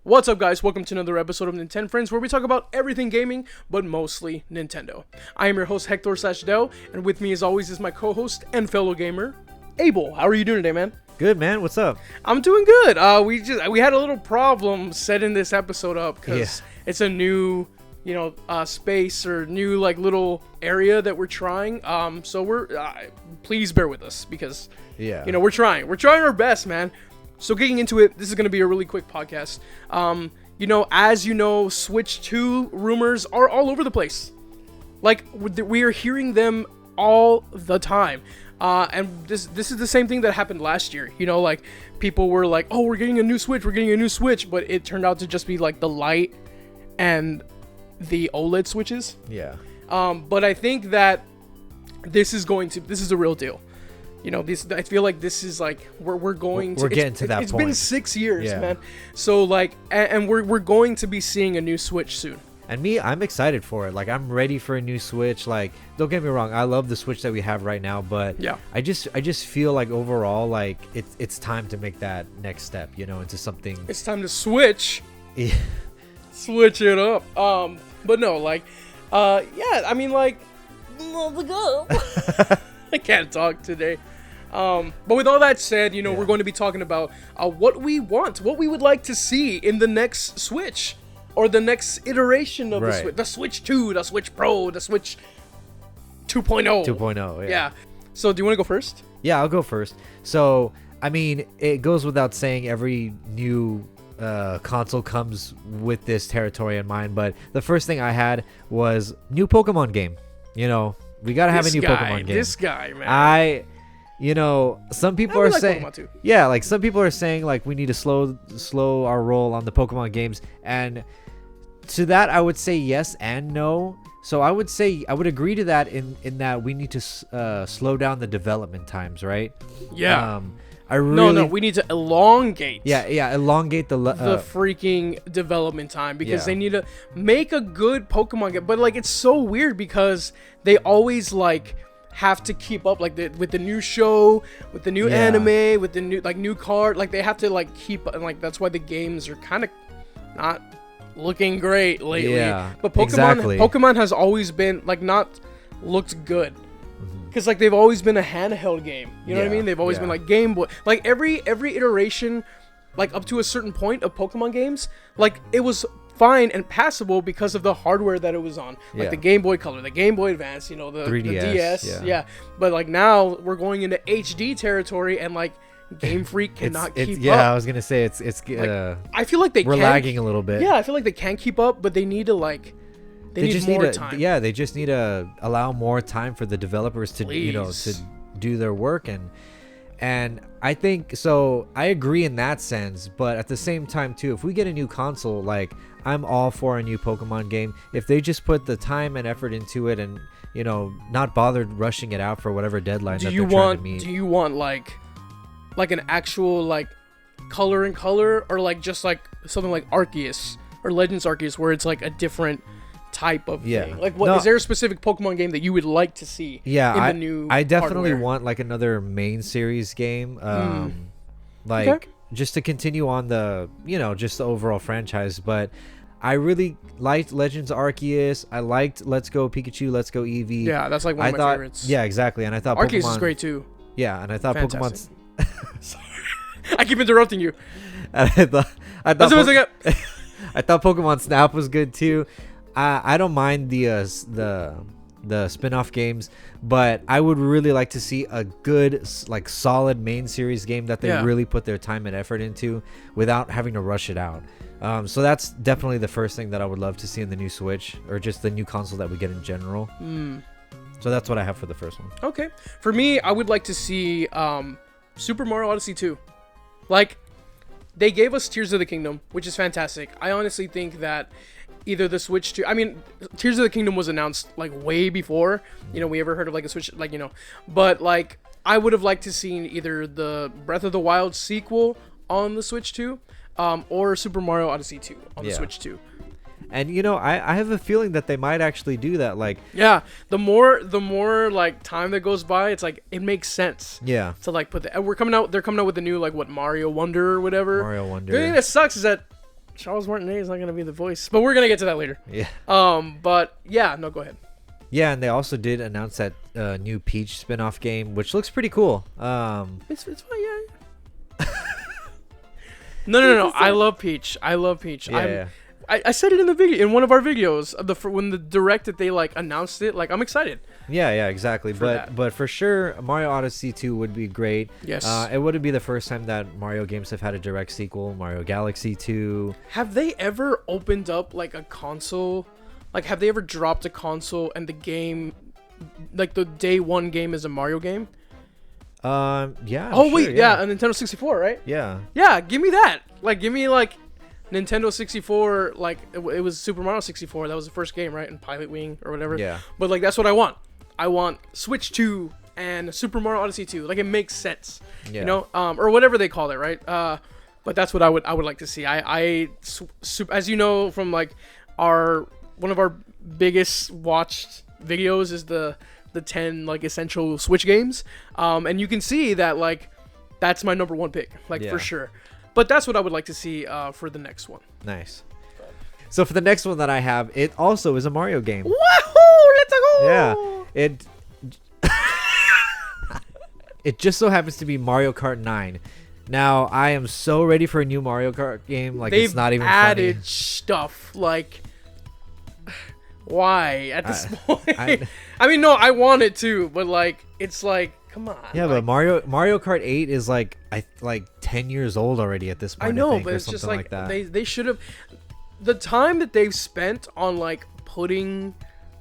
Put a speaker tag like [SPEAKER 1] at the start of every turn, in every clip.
[SPEAKER 1] What's up, guys? Welcome to another episode of Nintendo Friends, where we talk about everything gaming, but mostly Nintendo. I am your host, Hector/Dell, and with me, as always, is my co-host and fellow gamer, Abel. How are you doing today, man?
[SPEAKER 2] Good, man. What's up?
[SPEAKER 1] I'm doing good. We had a little problem setting this episode up because it's a new, space or new little area that we're trying. So we're please bear with us because we're trying our best, man. So getting into it, this is going to be a really quick podcast. As you know, Switch 2 rumors are all over the place. We are hearing them all the time. And this is the same thing that happened last year. People were like, oh, we're getting a new Switch. But it turned out to just be the Lite and the OLED Switches.
[SPEAKER 2] Yeah.
[SPEAKER 1] But I think that this is a real deal. I feel like this is we're getting to that point. It's been 6 years, man. So and we're going to be seeing a new Switch soon.
[SPEAKER 2] And I'm excited for it. I'm ready for a new Switch. Don't get me wrong, I love the Switch that we have right now, but I just feel like overall, it's time to make that next step, into something.
[SPEAKER 1] It's time to switch. Switch it up. But no, I can't talk today. But with all that said, we're going to be talking about what we want, what we would like to see in the next Switch, or the next iteration of the Switch 2, the Switch Pro, the Switch 2.0.
[SPEAKER 2] 2.0,
[SPEAKER 1] yeah. So do you want to go first?
[SPEAKER 2] Yeah, I'll go first. So, it goes without saying every new console comes with this territory in mind, but the first thing I had was new Pokemon game. We gotta have a new Pokemon game.
[SPEAKER 1] This guy, man.
[SPEAKER 2] Some people are saying, some people are saying we need to slow our roll on the Pokemon games, and to that I would say yes and no. So I would agree to that in that we need to slow down the development times, right?
[SPEAKER 1] Yeah. We need to elongate.
[SPEAKER 2] Elongate the
[SPEAKER 1] freaking development time, because they need to make a good Pokemon game. But it's so weird because they always have to keep up with the new show, with the new anime, with the new new card. They have to keep, and that's why the games are kind of not looking great lately.
[SPEAKER 2] Yeah,
[SPEAKER 1] but Pokemon has always been not looked good. Because they've always been a handheld game, you know what I mean? They've always been Game Boy. Every iteration, up to a certain point of Pokemon games, it was fine and passable because of the hardware that it was on, the Game Boy Color, the Game Boy Advance, the
[SPEAKER 2] 3DS,
[SPEAKER 1] the DS, But now we're going into HD territory, and Game Freak cannot keep up.
[SPEAKER 2] Yeah, I was gonna say it's
[SPEAKER 1] I feel like we're
[SPEAKER 2] lagging a little bit.
[SPEAKER 1] Yeah, I feel like they can keep up, but they need to They just need more time.
[SPEAKER 2] Yeah, they just need to allow more time for the developers to to do their work, and I think so. I agree in that sense, but at the same time too, if we get a new console, I'm all for a new Pokemon game. If they just put the time and effort into it, and not bothered rushing it out for whatever deadline that they're trying to meet.
[SPEAKER 1] Do you want an actual color and color, or just something like Arceus or Legends Arceus, where it's a different type of thing? Is there a specific Pokemon game that you would like to see in the new
[SPEAKER 2] I definitely
[SPEAKER 1] hardware?
[SPEAKER 2] want another main series game, just to continue on the just the overall franchise. But I really liked Legends Arceus. I liked Let's Go Pikachu, Let's Go Eevee.
[SPEAKER 1] Yeah, that's one of my favorites.
[SPEAKER 2] Yeah, exactly. And I thought
[SPEAKER 1] Arceus is great too.
[SPEAKER 2] Yeah, and I thought
[SPEAKER 1] Fantastic. Sorry, I keep interrupting you.
[SPEAKER 2] And I thought Pokemon Snap was good too. I don't mind the spin-off games, but I would really like to see a good solid main series game that they really put their time and effort into without having to rush it out. So that's definitely the first thing that I would love to see in the new Switch, or just the new console that we get in general. So that's what I have for the first one.
[SPEAKER 1] Okay. For me, I would like to see Super Mario Odyssey 2. They gave us Tears of the Kingdom, which is fantastic. I honestly think that either the Switch 2... Tears of the Kingdom was announced, way before, we ever heard of, a Switch, But, I would have liked to seen either the Breath of the Wild sequel on the Switch 2, or Super Mario Odyssey 2 on the Switch 2.
[SPEAKER 2] And I have a feeling that they might actually do that.
[SPEAKER 1] The more time that goes by, it's it makes sense.
[SPEAKER 2] Yeah.
[SPEAKER 1] To put they're coming out with the new Mario Wonder or whatever.
[SPEAKER 2] Mario Wonder.
[SPEAKER 1] The thing that sucks is that Charles Martinet is not gonna be the voice, but we're gonna get to that later.
[SPEAKER 2] Yeah.
[SPEAKER 1] But yeah, no, go ahead.
[SPEAKER 2] Yeah, and they also did announce that new Peach spin-off game, which looks pretty cool.
[SPEAKER 1] It's fine, yeah. No. I love Peach.
[SPEAKER 2] Yeah.
[SPEAKER 1] I said it in the video, in one of our videos, when the direct that they like announced it. Like, I'm excited.
[SPEAKER 2] Yeah, exactly. But for sure, Mario Odyssey 2 would be great.
[SPEAKER 1] Yes.
[SPEAKER 2] It wouldn't be the first time that Mario games have had a direct sequel. Mario Galaxy 2.
[SPEAKER 1] Have they ever opened up like a console? Like, have they ever dropped a console and the game, like the day one game is a Mario game?
[SPEAKER 2] Yeah.
[SPEAKER 1] Oh wait, yeah, a Nintendo 64, right?
[SPEAKER 2] Yeah.
[SPEAKER 1] Yeah, give me that. Like, give me like Nintendo 64. Like, it was Super Mario 64. That was the first game, right? And Pilot Wing or whatever.
[SPEAKER 2] Yeah.
[SPEAKER 1] But like, that's what I want. I want Switch 2 and Super Mario Odyssey 2. Like, it makes sense.
[SPEAKER 2] Yeah.
[SPEAKER 1] You know, or whatever they call it, right? But that's what I would like to see. As you know from like one of our biggest watched videos is the 10 like essential Switch games, and you can see that like that's my number one pick, like for sure. But that's what I would like to see for the next one.
[SPEAKER 2] Nice. So for the next one that I have, it also is a Mario game.
[SPEAKER 1] Woohoo! Let's go!
[SPEAKER 2] Yeah. It just so happens to be Mario Kart 9. Now I am so ready for a new Mario Kart game. Like, it's not even
[SPEAKER 1] added
[SPEAKER 2] funny.
[SPEAKER 1] Stuff like. Why at this point? I mean, no, I want it too, but like, it's like, come on.
[SPEAKER 2] Yeah,
[SPEAKER 1] like,
[SPEAKER 2] but Mario Kart 8 is like 10 years old already at this point.
[SPEAKER 1] I know,
[SPEAKER 2] think,
[SPEAKER 1] but
[SPEAKER 2] or
[SPEAKER 1] it's just
[SPEAKER 2] something
[SPEAKER 1] like
[SPEAKER 2] that.
[SPEAKER 1] they should have. The time that they've spent on like putting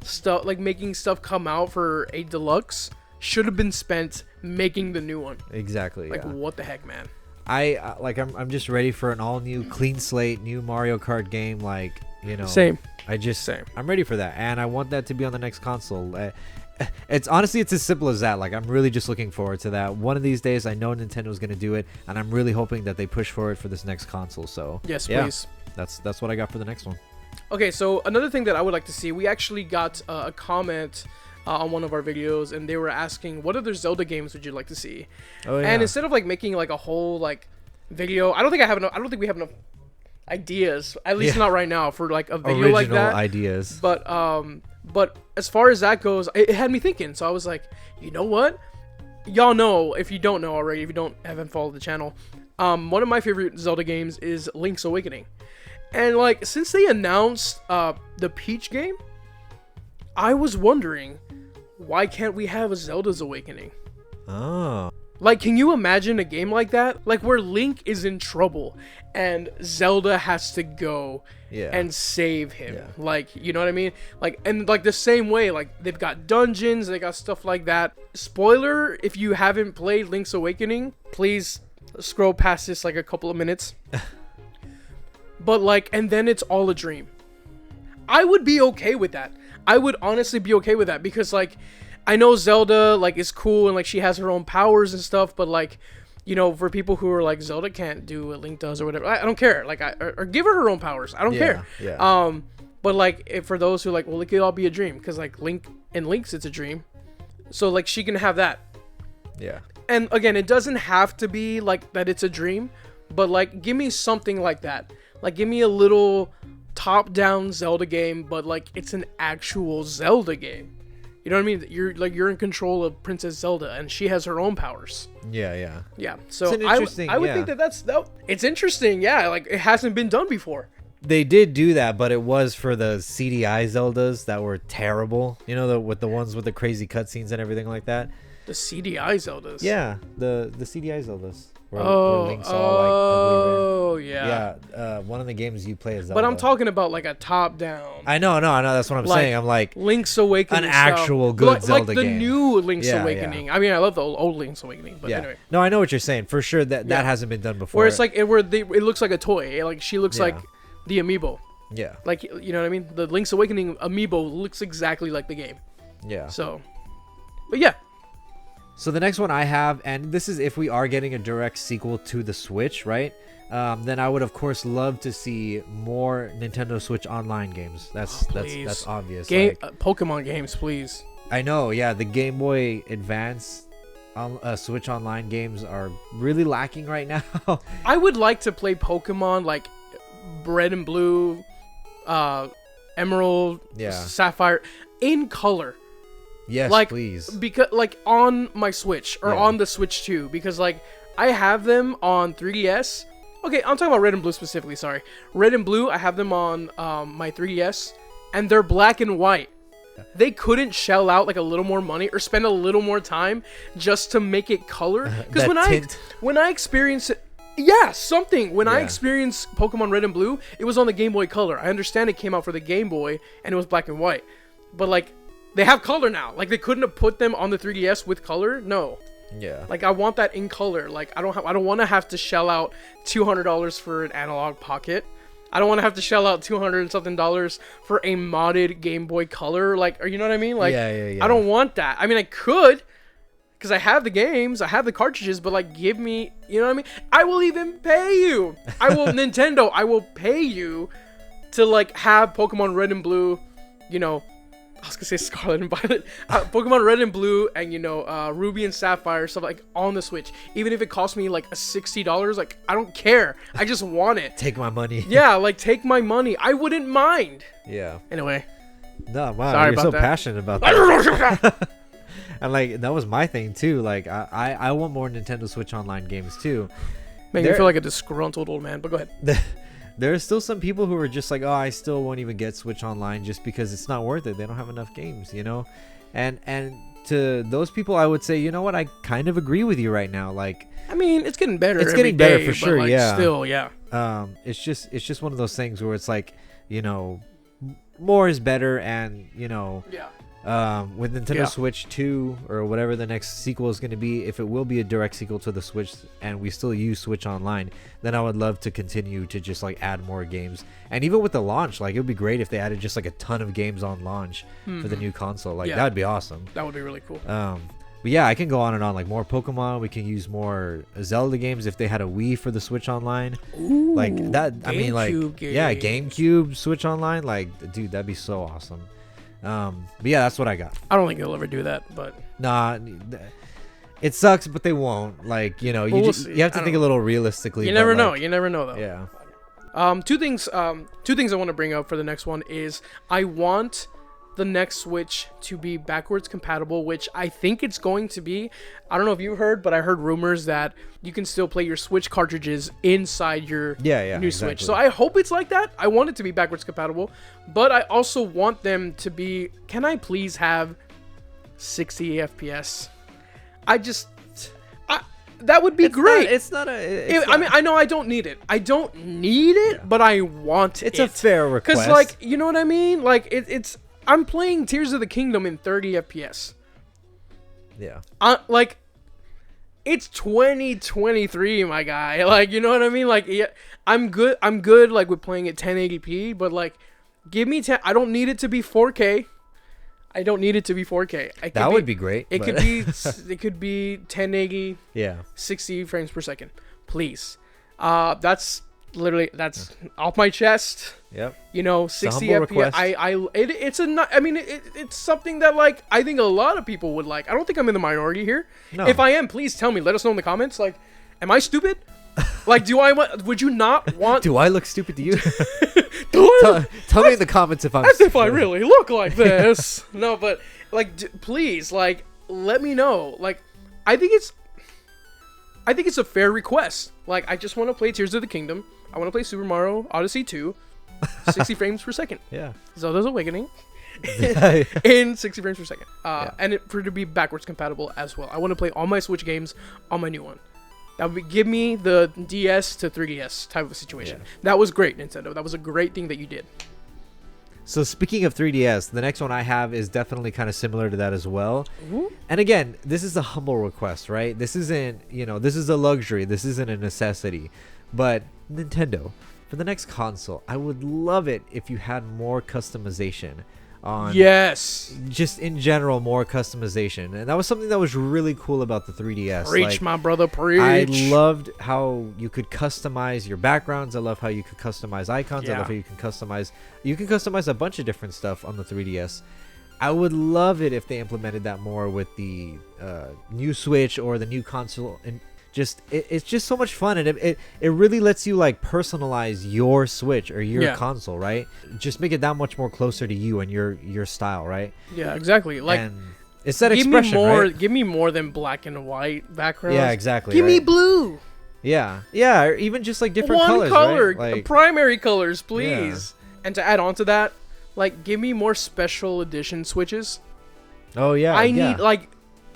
[SPEAKER 1] stuff, like making stuff come out for a deluxe, should have been spent making the new one.
[SPEAKER 2] Exactly.
[SPEAKER 1] Like,
[SPEAKER 2] yeah.
[SPEAKER 1] what the heck, man?
[SPEAKER 2] I'm just ready for an all new clean slate, new Mario Kart game. Like, you know.
[SPEAKER 1] Same.
[SPEAKER 2] I'm ready for that, and I want that to be on the next console. It's honestly, it's as simple as that. Like, I'm really just looking forward to that. One of these days, I know Nintendo's gonna do it, and I'm really hoping that they push for it for this next console. So
[SPEAKER 1] yes,
[SPEAKER 2] yeah,
[SPEAKER 1] please.
[SPEAKER 2] That's what I got for the next one.
[SPEAKER 1] Okay, so another thing that I would like to see, we actually got a comment on one of our videos, and they were asking, what other Zelda games would you like to see?
[SPEAKER 2] Oh yeah.
[SPEAKER 1] And instead of like making like a whole like video, I don't think we have enough ideas, at least not right now, for like a video
[SPEAKER 2] original
[SPEAKER 1] like that.
[SPEAKER 2] ideas.
[SPEAKER 1] But as far as that goes, it had me thinking. So I was like, you know what? Y'all know, if you don't know already, if you haven't followed the channel, one of my favorite Zelda games is Link's Awakening. And like, since they announced the Peach game, I was wondering, why can't we have a Zelda's Awakening?
[SPEAKER 2] Oh.
[SPEAKER 1] Like, can you imagine a game like that? Like, where Link is in trouble and Zelda has to go and save him.
[SPEAKER 2] Yeah.
[SPEAKER 1] Like, you know what I mean? Like, and like the same way, like, they've got dungeons, they got stuff like that. Spoiler, if you haven't played Link's Awakening, please scroll past this like a couple of minutes. But like, and then it's all a dream. I would be okay with that. I would honestly be okay with that, because like, I know Zelda like is cool and like she has her own powers and stuff, but like, you know, for people who are like, Zelda can't do what Link does or whatever, I don't care. Like, or give her own powers. I don't care.
[SPEAKER 2] Yeah.
[SPEAKER 1] But like, for those who like, well, it could all be a dream, because like Link's it's a dream, so like she can have that.
[SPEAKER 2] Yeah.
[SPEAKER 1] And again, it doesn't have to be like that it's a dream, but like, give me something like that. Like, give me a little top-down Zelda game, but like, it's an actual Zelda game. You know what I mean? You're in control of Princess Zelda, and she has her own powers.
[SPEAKER 2] Yeah.
[SPEAKER 1] So
[SPEAKER 2] I
[SPEAKER 1] would think that it's interesting. Yeah, like, it hasn't been done before.
[SPEAKER 2] They did do that, but it was for the CDI Zeldas that were terrible. You know, with the ones with the crazy cutscenes and everything like that.
[SPEAKER 1] The CDI Zeldas.
[SPEAKER 2] Yeah, the CDI Zeldas. Where Link's
[SPEAKER 1] all like, yeah.
[SPEAKER 2] Yeah, one of the games you play is Zelda.
[SPEAKER 1] But I'm talking about like a top-down.
[SPEAKER 2] I know. That's what I'm saying. I'm like,
[SPEAKER 1] Link's Awakening,
[SPEAKER 2] an actual good Zelda
[SPEAKER 1] like the
[SPEAKER 2] game.
[SPEAKER 1] new Link's Awakening. I mean, I love the old Link's Awakening, but anyway.
[SPEAKER 2] No, I know what you're saying. For sure, that hasn't been done before.
[SPEAKER 1] Where it's like, it looks like a toy. Like, she looks like the amiibo.
[SPEAKER 2] Yeah.
[SPEAKER 1] Like, you know what I mean? The Link's Awakening amiibo looks exactly like the game.
[SPEAKER 2] Yeah.
[SPEAKER 1] So, but yeah.
[SPEAKER 2] So the next one I have, and this is if we are getting a direct sequel to the Switch, right? Then I would of course love to see more Nintendo Switch Online games. That's obvious.
[SPEAKER 1] Pokemon games, please.
[SPEAKER 2] I know, yeah. The Game Boy Advance Switch Online games are really lacking right now.
[SPEAKER 1] I would like to play Pokemon like red and blue, emerald, sapphire in color.
[SPEAKER 2] Yes,
[SPEAKER 1] like,
[SPEAKER 2] please.
[SPEAKER 1] Because like on my Switch or on the Switch 2, because like I have them on 3DS. Okay, I'm talking about red and blue specifically. Sorry, red and blue. I have them on my 3DS, and they're black and white. They couldn't shell out like a little more money or spend a little more time just to make it color. Because when I experience it, when I experienced Pokemon Red and Blue, it was on the Game Boy Color. I understand it came out for the Game Boy and it was black and white, but like they have color now. Like they couldn't have put them on the 3DS with color. No.
[SPEAKER 2] Yeah.
[SPEAKER 1] Like I want that in color. Like I don't want to have to shell out $200 for an analog pocket. I don't want to have to shell out $200 and something for a modded Game Boy Color. Like, or you know what I mean? Like, I don't want that. I mean, I could, because I have the games, I have the cartridges, but like, give me, you know what I mean? I will even pay you. Nintendo, I will pay you to like have Pokemon Red and Blue, you know, I was gonna say Scarlet and Violet, Pokemon Red and Blue, and you know, Ruby and Sapphire, stuff like on the Switch. Even if it costs me like $60, like I don't care. I just want it.
[SPEAKER 2] Take my money.
[SPEAKER 1] Yeah, like take my money. I wouldn't mind.
[SPEAKER 2] Yeah.
[SPEAKER 1] Anyway.
[SPEAKER 2] No, wow, you're so passionate about that. And like that was my thing too. Like I want more Nintendo Switch Online games too.
[SPEAKER 1] Make me feel like a disgruntled old man. But go ahead.
[SPEAKER 2] There are still some people who are just like, oh, I still won't even get Switch Online just because it's not worth it. They don't have enough games, you know? And to those people, I would say, you know what? I kind of agree with you right now. Like,
[SPEAKER 1] I mean, it's getting better.
[SPEAKER 2] It's getting better for sure,
[SPEAKER 1] like,
[SPEAKER 2] yeah.
[SPEAKER 1] Still, yeah.
[SPEAKER 2] It's just one of those things where it's like, you know, more is better, and you know, with Nintendo Switch 2 or whatever the next sequel is going to be, if it will be a direct sequel to the Switch and we still use Switch Online, then I would love to continue to just like add more games. And even with the launch, like it would be great if they added just like a ton of games on launch for the new console. Like that would be awesome.
[SPEAKER 1] That would be really cool.
[SPEAKER 2] But yeah, I can go on and on. Like more Pokemon, we can use more Zelda games if they had a Wii for the Switch Online.
[SPEAKER 1] Ooh,
[SPEAKER 2] like that. I mean, like
[SPEAKER 1] games.
[SPEAKER 2] GameCube Switch Online. Like, dude, that'd be so awesome. But yeah, that's what I got.
[SPEAKER 1] I don't think they'll ever do that, but
[SPEAKER 2] nah, it sucks, but they won't. Like, you know, you have to think a little realistically.
[SPEAKER 1] You never know. You never know though.
[SPEAKER 2] Yeah.
[SPEAKER 1] Two things I want to bring up for the next one is I want the next Switch to be backwards compatible, which I think it's going to be. I don't know if you heard, but I heard rumors that you can still play your Switch cartridges inside your new Switch. So I hope it's like that. I want it to be backwards compatible, but I also want them to be, can I please have 60 FPS? That would be great. I mean, I know I don't need it. But I want it.
[SPEAKER 2] It's a fair request.
[SPEAKER 1] Because, like, you know what I mean? Like, I'm playing Tears of the Kingdom in 30 FPS.
[SPEAKER 2] Yeah.
[SPEAKER 1] Like, it's 2023, my guy. Like, you know what I mean? Like, yeah, I'm good, like, with playing at 1080p, but, like, give me 10. I don't need it to be 4K. That would be great. It could be 1080.
[SPEAKER 2] Yeah.
[SPEAKER 1] 60 frames per second. Please. That's off my chest.
[SPEAKER 2] Yep.
[SPEAKER 1] You know, 60 FPS. It's something that, like, I think a lot of people would like. I don't think I'm in the minority here. No. If I am, please tell me. Let us know in the comments. Like, am I stupid? Like, would you not want?
[SPEAKER 2] Do I look stupid to you? Tell me in the comments if I'm.
[SPEAKER 1] As if I really look like this. No, but like, please, like, let me know. Like, I think it's a fair request. Like, I just want to play Tears of the Kingdom. I want to play Super Mario Odyssey 2, 60 frames per second.
[SPEAKER 2] Yeah.
[SPEAKER 1] Zelda's Awakening in 60 frames per second. And for it to be backwards compatible as well. I want to play all my Switch games on my new one. That would give me the DS to 3DS type of situation. Yeah. That was great, Nintendo. That was a great thing that you did.
[SPEAKER 2] So speaking of 3DS, the next one I have is definitely kind of similar to that as well.
[SPEAKER 1] Ooh.
[SPEAKER 2] And again, this is a humble request, right? This isn't, this is a luxury. This isn't a necessity. But Nintendo, for the next console, I would love it if you had more customization. Just in general, more customization. And that was something that was really cool about the 3DS.
[SPEAKER 1] Preach, my brother, preach.
[SPEAKER 2] I loved how you could customize your backgrounds. I love how you could customize icons. I love how you can customize a bunch of different stuff on the 3DS. I would love it if they implemented that more with the new Switch or the new console in it's just so much fun, and it really lets you like personalize your Switch or your console, right? Just make it that much more closer to you and your style, right?
[SPEAKER 1] Yeah, exactly. Like,
[SPEAKER 2] and it's that expression, right?
[SPEAKER 1] Give me more than black and white backgrounds.
[SPEAKER 2] Yeah, exactly.
[SPEAKER 1] Give me blue.
[SPEAKER 2] Yeah, or even just like different
[SPEAKER 1] colors,
[SPEAKER 2] right? Like,
[SPEAKER 1] primary colors, please. Yeah. And to add on to that, like, give me more special edition Switches.
[SPEAKER 2] Oh yeah,
[SPEAKER 1] I need, like,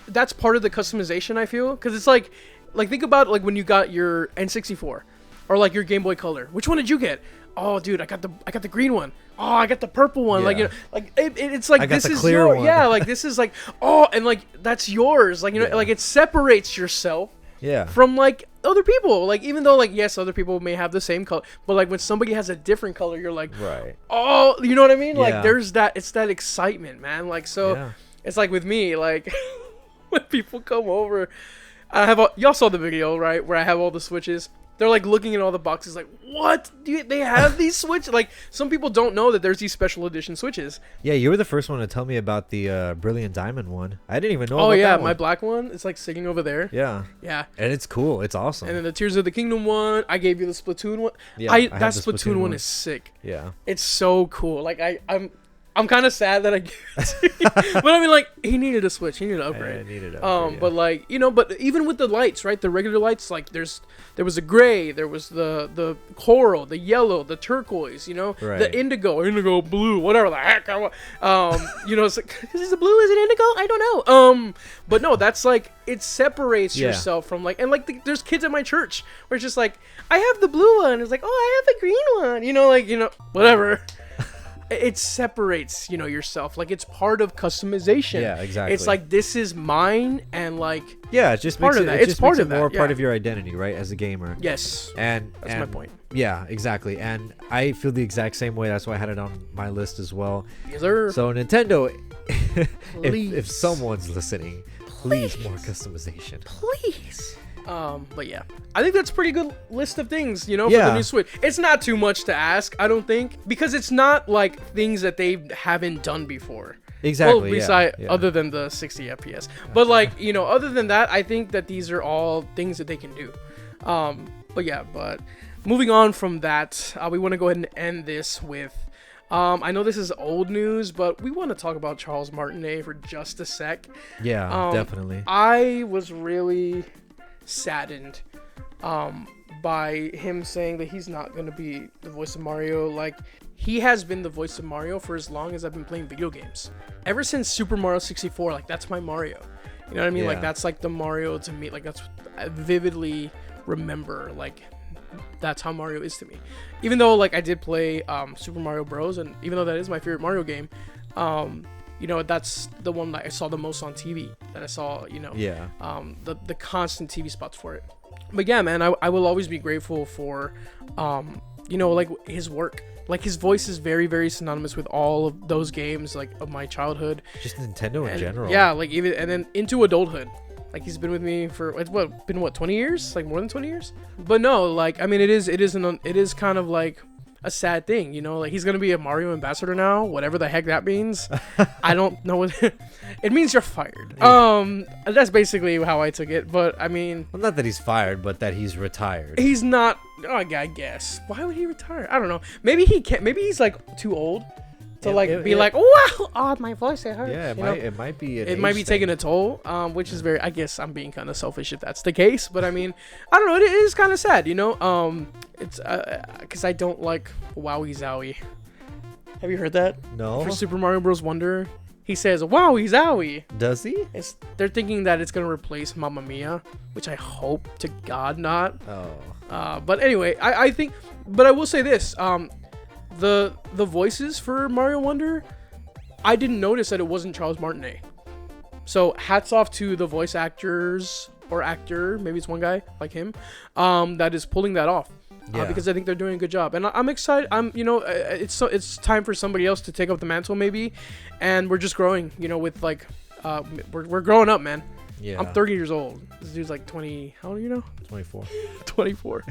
[SPEAKER 1] that's part of the customization, I feel, because it's like think about like when you got your N64 or like your Game Boy Color. Which one did you get? Oh, dude, I got the green one. Oh, I got the purple one. Like, you know, like it's like, this is your one. Yeah, like this is like, oh, and like that's yours. Like, you know, like it separates yourself.
[SPEAKER 2] Yeah.
[SPEAKER 1] From like other people, like, even though like, yes, other people may have the same color, but like when somebody has a different color, you're like,
[SPEAKER 2] right.
[SPEAKER 1] Oh, you know what I mean? Like, there's that, it's that excitement, man. Like, so it's like with me, like when people come over, I have y'all saw the video, right, where I have all the Switches. They're like looking at all the boxes like, what? They have these Switches? Like, some people don't know that there's these special edition Switches.
[SPEAKER 2] Yeah, you were the first one to tell me about the Brilliant Diamond one. I didn't even know about
[SPEAKER 1] that
[SPEAKER 2] one.
[SPEAKER 1] My black one. It's like sitting over there.
[SPEAKER 2] Yeah.
[SPEAKER 1] Yeah.
[SPEAKER 2] And it's cool. It's awesome.
[SPEAKER 1] And then the Tears of the Kingdom one. I gave you the Splatoon one. Yeah, that Splatoon one is sick.
[SPEAKER 2] Yeah.
[SPEAKER 1] It's so cool. Like, I'm kind of sad that I gave it to you. But I mean, like, he needed a Switch. He needed to upgrade.
[SPEAKER 2] I needed to upgrade,
[SPEAKER 1] But like, you know, but even with the lights, right? The regular lights, like there was a gray, there was the coral, the yellow, the turquoise, you know, the indigo blue, whatever the heck I want. You know, it's like, is it blue? Is it indigo? I don't know. But no, that's like, it separates yourself from like, and like there's kids at my church where it's just like, I have the blue one. It's like, oh, I have the green one. You know, like, you know, whatever. It separates, you know, yourself. Like, it's part of customization.
[SPEAKER 2] Yeah, exactly.
[SPEAKER 1] It's like, this is mine, and like,
[SPEAKER 2] it just makes it more part of your identity, right, as a gamer.
[SPEAKER 1] Yes.
[SPEAKER 2] And
[SPEAKER 1] that's my point.
[SPEAKER 2] Yeah, exactly. And I feel the exact same way. That's why I had it on my list as well.
[SPEAKER 1] Yes, sir.
[SPEAKER 2] So Nintendo, if someone's listening, please more customization.
[SPEAKER 1] Please. But yeah, I think that's a pretty good list of things, you know, for the new Switch. It's not too much to ask, I don't think, because it's not like things that they haven't done before.
[SPEAKER 2] Exactly.
[SPEAKER 1] Well, other than the 60 FPS. But like, you know, other than that, I think that these are all things that they can do. But moving on from that, we want to go ahead and end this with, I know this is old news, but we want to talk about Charles Martinet for just a sec.
[SPEAKER 2] Yeah, definitely.
[SPEAKER 1] I was really saddened by him saying that he's not going to be the voice of Mario. Like, he has been the voice of Mario for as long as I've been playing video games. Ever since Super Mario 64, like, that's my Mario. You know what I mean? Like, that's like the Mario to me. Like, that's, I vividly remember, like, that's how Mario is to me. Even though, like, I did play Super Mario Bros. And even though that is my favorite Mario game, you know, that's the one that I saw the most on TV, that I saw, you know, the constant TV spots for it. But yeah, man, I will always be grateful for, you know, like, his work. Like, his voice is very, very synonymous with all of those games, like, of my childhood.
[SPEAKER 2] Just Nintendo in general.
[SPEAKER 1] Yeah, like, even, and then into adulthood. Like, he's been with me for, it's been 20 years? Like, more than 20 years? But no, like, I mean, it is kind of like a sad thing, you know, like, he's gonna be a Mario ambassador now, whatever the heck that means. I don't know what it means. You're fired. That's basically how I took it. But I mean,
[SPEAKER 2] well, not that he's fired, but that he's retired.
[SPEAKER 1] He's not. Oh, I guess. Why would he retire? I don't know. Maybe he can't. Maybe he's like too old to like, wow, my voice hurts.
[SPEAKER 2] Yeah, it might be.
[SPEAKER 1] It might be taking a toll. Which is very. I guess I'm being kind of selfish if that's the case. But I mean, I don't know. It is kind of sad, you know. It's because I don't like Wowie Zowie. Have you heard that?
[SPEAKER 2] No.
[SPEAKER 1] For Super Mario Bros. Wonder, he says Wowie Zowie.
[SPEAKER 2] Does he?
[SPEAKER 1] They're thinking that it's gonna replace Mamma Mia, which I hope to God not.
[SPEAKER 2] Oh.
[SPEAKER 1] But anyway, I think. But I will say this. The voices for Mario Wonder, I didn't notice that it wasn't Charles Martinet. So hats off to the voice actors or actor, maybe it's one guy like him, that is pulling that off. Because I think they're doing a good job, and I'm excited. It's time for somebody else to take up the mantle, maybe, and we're just growing. You know, with like, we're growing up, man.
[SPEAKER 2] Yeah.
[SPEAKER 1] I'm 30 years old. This dude's like 20. How old are you now?
[SPEAKER 2] 24.
[SPEAKER 1] 24.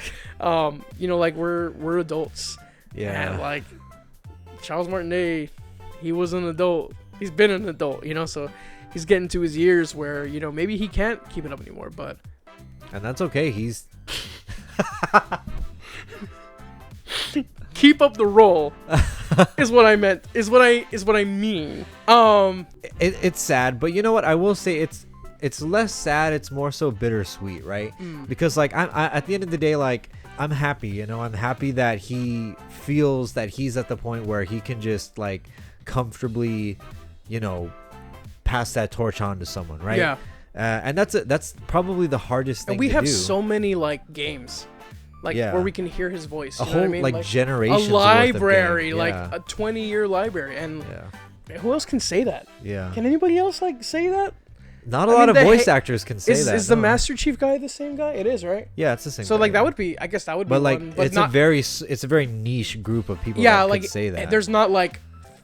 [SPEAKER 1] You know, like we're adults.
[SPEAKER 2] Yeah.
[SPEAKER 1] And like Charles Martinet, he was an adult. He's been an adult, you know, so he's getting to his years where, you know, maybe he can't keep it up anymore, but
[SPEAKER 2] and that's okay. He's
[SPEAKER 1] keep up the role is what I meant. Is what I mean.
[SPEAKER 2] It's sad, but you know what? I will say it's less sad. It's more so bittersweet, right? Because like I at the end of the day, like I'm happy. You know, I'm happy that he feels that he's at the point where he can just like comfortably, you know, pass that torch on to someone, right?
[SPEAKER 1] Yeah.
[SPEAKER 2] And that's probably the hardest thing.
[SPEAKER 1] And we
[SPEAKER 2] to
[SPEAKER 1] have
[SPEAKER 2] do.
[SPEAKER 1] so many like games, like where we can hear his voice.
[SPEAKER 2] A
[SPEAKER 1] You know
[SPEAKER 2] whole
[SPEAKER 1] what I mean?
[SPEAKER 2] like generations.
[SPEAKER 1] A library,
[SPEAKER 2] worth of game.
[SPEAKER 1] like a 20-year library, and
[SPEAKER 2] Yeah.
[SPEAKER 1] who else can say that?
[SPEAKER 2] Yeah.
[SPEAKER 1] Can anybody else like say that?
[SPEAKER 2] Not a lot of voice actors can say that.
[SPEAKER 1] Is the Master Chief guy the same guy? It is, right?
[SPEAKER 2] Yeah, it's the same.
[SPEAKER 1] So
[SPEAKER 2] guy,
[SPEAKER 1] like
[SPEAKER 2] yeah.
[SPEAKER 1] that would be, I guess that would
[SPEAKER 2] But
[SPEAKER 1] be
[SPEAKER 2] like
[SPEAKER 1] one, but
[SPEAKER 2] it's
[SPEAKER 1] not,
[SPEAKER 2] a very niche group of people.
[SPEAKER 1] yeah,
[SPEAKER 2] that
[SPEAKER 1] like
[SPEAKER 2] could say that.
[SPEAKER 1] there's not like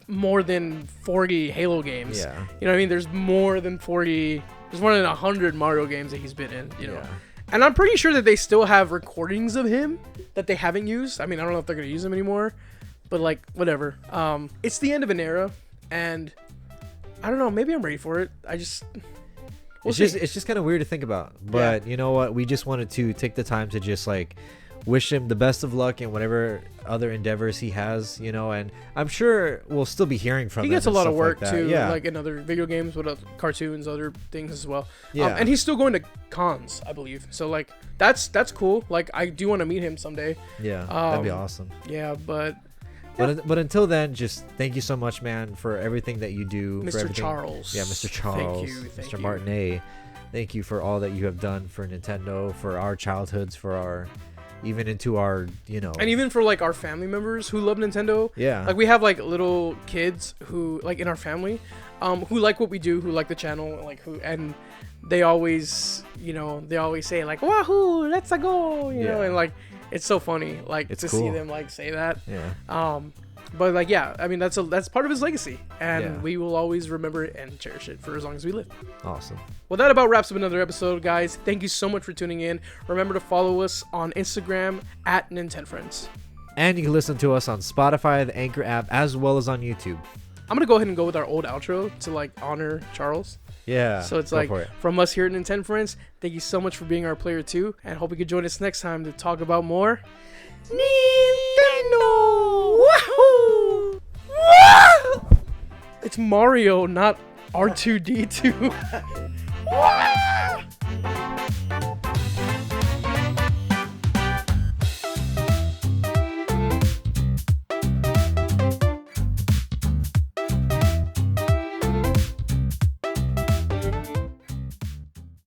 [SPEAKER 1] more than 40 Halo games.
[SPEAKER 2] Yeah.
[SPEAKER 1] You know what I mean? There's more than 40. There's more than 100 Mario games that he's been in. You know.
[SPEAKER 2] Yeah.
[SPEAKER 1] And I'm pretty sure that they still have recordings of him that they haven't used. I mean, I don't know if they're gonna use them anymore, but like whatever. It's the end of an era, and I don't know. Maybe I'm ready for it. It's
[SPEAKER 2] just kind of weird to think about, but you know what? We just wanted to take the time to just like wish him the best of luck in whatever other endeavors he has, you know. And I'm sure we'll still be hearing from him.
[SPEAKER 1] He gets a
[SPEAKER 2] and
[SPEAKER 1] lot of
[SPEAKER 2] stuff
[SPEAKER 1] work
[SPEAKER 2] like that.
[SPEAKER 1] too,
[SPEAKER 2] Yeah.
[SPEAKER 1] like in other video games with cartoons, other things as well.
[SPEAKER 2] Yeah.
[SPEAKER 1] And he's still going to cons, I believe. So like that's cool. Like I do want to meet him someday.
[SPEAKER 2] Yeah, that'd be awesome.
[SPEAKER 1] Yeah, but
[SPEAKER 2] until then, just thank you so much, man, for everything that you do. For
[SPEAKER 1] Mr.
[SPEAKER 2] everything.
[SPEAKER 1] Charles.
[SPEAKER 2] Yeah, Mr. Charles.
[SPEAKER 1] Thank
[SPEAKER 2] Mr.
[SPEAKER 1] you.
[SPEAKER 2] Martinet. Thank you for all that you have done for Nintendo, for our childhoods, for our, even into our, you know.
[SPEAKER 1] And even for like our family members who love Nintendo.
[SPEAKER 2] Yeah.
[SPEAKER 1] Like we have like little kids who like in our family, who like what we do, who like the channel, like and they always, you know, say like, "Wahoo, let's go," you know, and like it's so funny, like
[SPEAKER 2] it's
[SPEAKER 1] to
[SPEAKER 2] cool.
[SPEAKER 1] see them like say that.
[SPEAKER 2] Yeah.
[SPEAKER 1] But like, yeah, I mean that's part of his legacy, and
[SPEAKER 2] Yeah.
[SPEAKER 1] we will always remember it and cherish it for as long as we live.
[SPEAKER 2] Awesome.
[SPEAKER 1] Well, that about wraps up another episode, guys. Thank you so much for tuning in. Remember to follow us on Instagram at @NintenFriends.
[SPEAKER 2] And you can listen to us on Spotify, the Anchor app, as well as on YouTube.
[SPEAKER 1] I'm gonna go ahead and go with our old outro to like honor Charles.
[SPEAKER 2] Yeah.
[SPEAKER 1] So it's
[SPEAKER 2] go
[SPEAKER 1] like
[SPEAKER 2] for it.
[SPEAKER 1] from us here at Nintendo, thank you so much for being our player too, and hope you could join us next time to talk about more Nintendo. Wahoo! It's Mario, not R2D2.